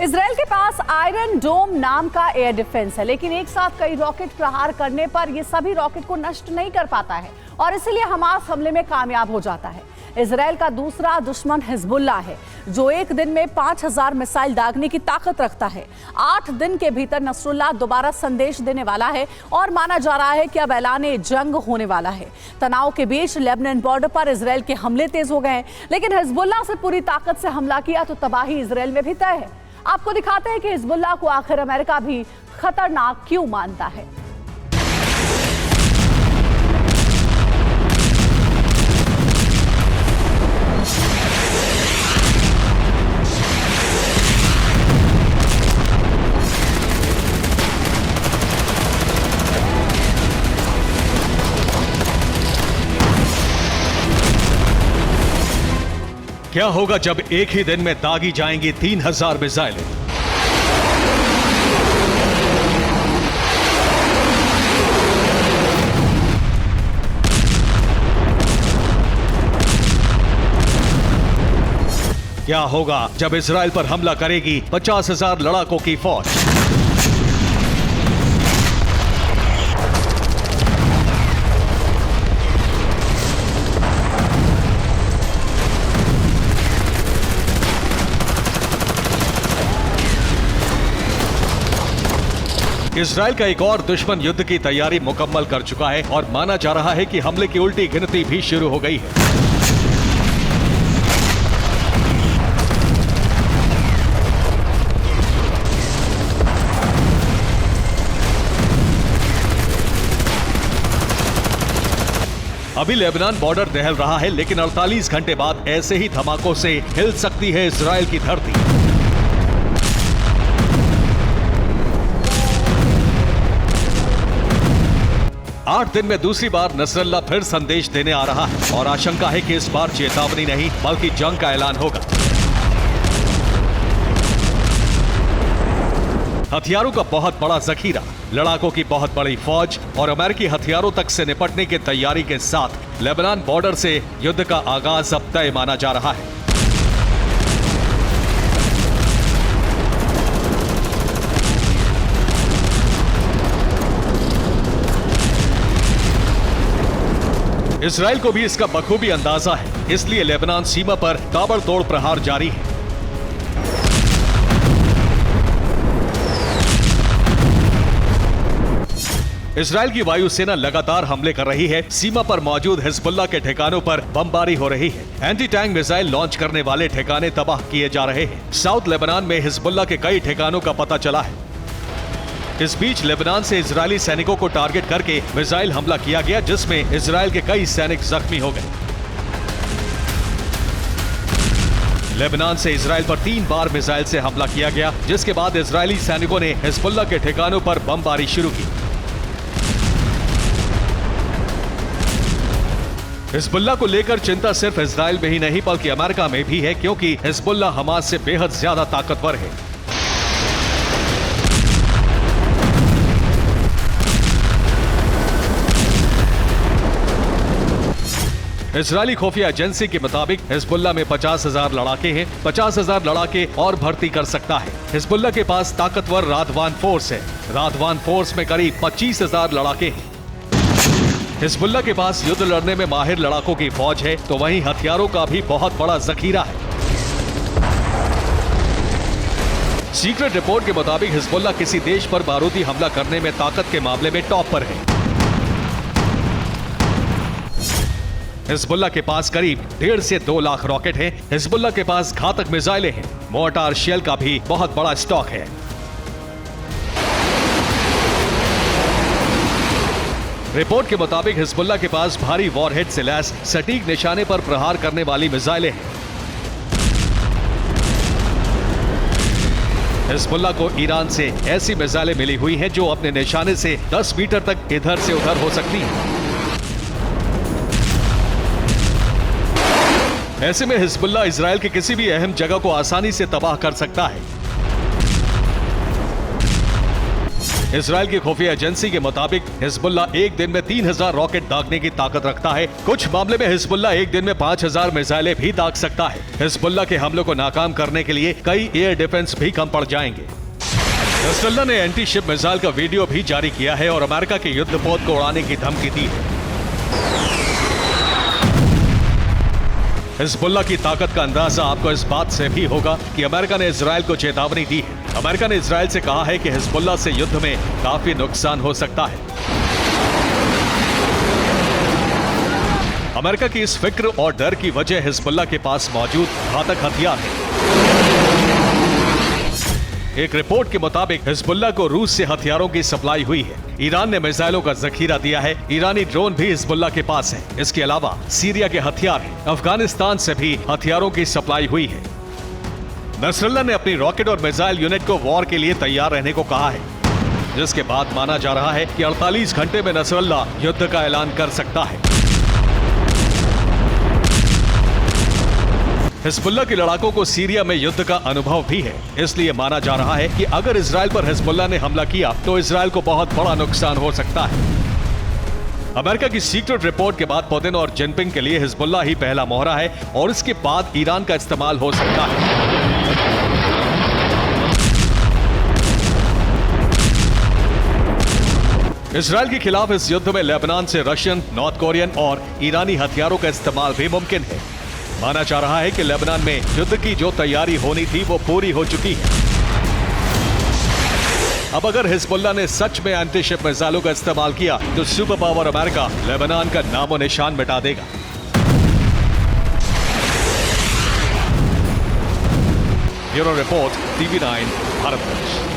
Israel के पास iron डोम नाम का एयर डिफेंस है, लेकिन एक साथ कई रॉकेट प्रहार करने पर यह सभी रॉकेट को नष्ट नहीं कर पाता है और इसीलिए हमास हमले में कामयाब हो जाता है। इजराइल का दूसरा दुश्मन हिजबुल्लाह है, जो एक दिन में 5000 मिसाइल दागने की ताकत रखता है। 8 दिन के भीतर नसरुल्लाह दोबारा संदेश देने वाला है और माना जा रहा है कि अब ऐलाने जंग होने वाला है। तनाव के बीच लेबनान बॉर्डर पर इजराइल के हमले तेज हो गए हैं, लेकिन हिजबुल्लाह से पूरी ताकत से हमला किया तो तबाही इजराइल में भी तय है। आपको दिखाते हैं कि हिजबुल्लाह को आखिर अमेरिका भी खतरनाक क्यों मानता है। क्या होगा जब एक ही दिन में दागी जाएंगी 3000 मिसाइलें? क्या होगा जब इजराइल पर हमला करेगी 50,000 लड़ाकों की फौज? इजराइल का एक और दुश्मन युद्ध की तैयारी मुकम्मल कर चुका है और माना जा रहा है कि हमले की उल्टी गिनती भी शुरू हो गई है। अभी लेबनान बॉर्डर दहल रहा है, लेकिन 48 घंटे बाद ऐसे ही धमाकों से हिल सकती है इजराइल की धरती। आठ दिन में दूसरी बार नसरल्लाह फिर संदेश देने आ रहा है और आशंका है कि इस बार चेतावनी नहीं बल्कि जंग का ऐलान होगा। हथियारों का बहुत बड़ा जखीरा, लड़ाकों की बहुत बड़ी फौज और अमेरिकी हथियारों तक से निपटने की तैयारी के साथ लेबनान बॉर्डर से युद्ध का आगाज अब तय माना जा रहा है। इजराइल को भी इसका बखूबी अंदाजा है, इसलिए लेबनान सीमा पर ताबड़तोड़ प्रहार जारी है। इजराइल की वायुसेना लगातार हमले कर रही है। सीमा पर मौजूद हिजबुल्लाह के ठिकानों पर बमबारी हो रही है। एंटी टैंक मिसाइल लॉन्च करने वाले ठिकाने तबाह किए जा रहे हैं। साउथ लेबनान में हिजबुल्लाह के कई ठिकानों का पता चला है। इस बीच लेबनान से इजरायली सैनिकों को टारगेट करके मिसाइल हमला किया गया, जिसमें इजराइल के कई सैनिक जख्मी हो गए। लेबनान से इजराइल पर 3 बार मिसाइल से हमला किया गया, जिसके बाद इजरायली सैनिकों ने हिजबुल्लाह के ठिकानों पर बमबारी शुरू की। हिजबुल्लाह को लेकर चिंता सिर्फ इजराइल में ही नहीं बल्कि अमेरिका में भी है, क्योंकि हिजबुल्लाह हमास से बेहद ज्यादा ताकतवर है। इजरायली खुफिया एजेंसी के मुताबिक हिजबुल्लाह में 50,000 लड़ाके हैं। 50,000 लड़ाके और भर्ती कर सकता है। हिजबुल्लाह के पास ताकतवर रादवान फोर्स है। रादवान फोर्स में करीब 25,000 लड़ाके हैं। हिजबुल्लाह के पास युद्ध लड़ने में माहिर लड़ाकों की फौज है, तो वहीं हथियारों का भी बहुत बड़ा जखीरा है। सीक्रेट रिपोर्ट के मुताबिक हिजबुल्लाह किसी देश पर बारूदी हमला करने में ताकत के मामले में टॉप पर है। हिजबुल्लाह के पास करीब 1.5 से 2 लाख रॉकेट हैं। हिजबुल्लाह के पास घातक मिसाइलें हैं। मोर्टार शेल का भी बहुत बड़ा स्टॉक है। रिपोर्ट के मुताबिक हिजबुल्लाह के पास भारी वॉरहेड से लैस सटीक निशाने पर प्रहार करने वाली मिसाइलें हैं। हिजबुल्लाह को ईरान से ऐसी मिसाइलें मिली हुई हैं जो अपने निशाने से 10 मीटर तक इधर से उधर हो सकती हैं। ऐसे में हिजबुल्लाह इजराइल की किसी भी अहम जगह को आसानी से तबाह कर सकता है। इजराइल की खुफिया एजेंसी के मुताबिक हिजबुल्ला एक दिन में 3000 रॉकेट दागने की ताकत रखता है। कुछ मामले में हिजबुल्ला एक दिन में 5000 मिसाइलें भी दाग सकता है। हिजबुल्ला के हमलों को नाकाम करने के लिए कई एयर डिफेंस भी कम पड़ जाएंगे। नसरल्लाह ने एंटी शिप मिसाइल का वीडियो भी जारी किया है और अमेरिका के युद्धपोत को उड़ाने की धमकी दी है। हिजबुल्ला की ताकत का अंदाजा आपको इस बात से भी होगा कि अमेरिका ने इजराइल को चेतावनी दी है। अमेरिका ने इजराइल से कहा है कि हिजबुल्ला से युद्ध में काफी नुकसान हो सकता है। अमेरिका की इस फिक्र और डर की वजह हिजबुल्ला के पास मौजूद घातक हथियार है। एक रिपोर्ट के मुताबिक हिजबुल्ला को रूस से हथियारों की सप्लाई हुई है। ईरान ने मिसाइलों का जखीरा दिया है। ईरानी ड्रोन भी हिजबुल्ला के पास है। इसके अलावा सीरिया के हथियार हैं। अफगानिस्तान से भी हथियारों की सप्लाई हुई है। नसरल्लाह ने अपनी रॉकेट और मिसाइल यूनिट को वॉर के लिए तैयार रहने को कहा है, जिसके बाद माना जा रहा है कि 48 घंटे में नसरल्लाह युद्ध का ऐलान कर सकता है। हिजबुल्ला के लड़ाकों को सीरिया में युद्ध का अनुभव भी है, इसलिए माना जा रहा है कि अगर इजराइल पर हिजबुल्ला ने हमला किया तो इजराइल को बहुत बड़ा नुकसान हो सकता है। अमेरिका की सीक्रेट रिपोर्ट के बाद पुतिन और जिनपिंग के लिए हिजबुल्ला ही पहला मोहरा है और इसके बाद ईरान का इस्तेमाल हो सकता है। इजराइल के खिलाफ इस युद्ध में लेबनान से रशियन, नॉर्थ कोरियन और ईरानी हथियारों का इस्तेमाल भी मुमकिन है। माना जा रहा है कि लेबनान में युद्ध की जो तैयारी होनी थी वो पूरी हो चुकी है। अब अगर हिजबुल्ला ने सच में एंटी शिप मिसाइलों का इस्तेमाल किया तो सुपर पावर अमेरिका लेबनान का नामो निशान मिटा देगा। Bureau report, TV9 Bharat.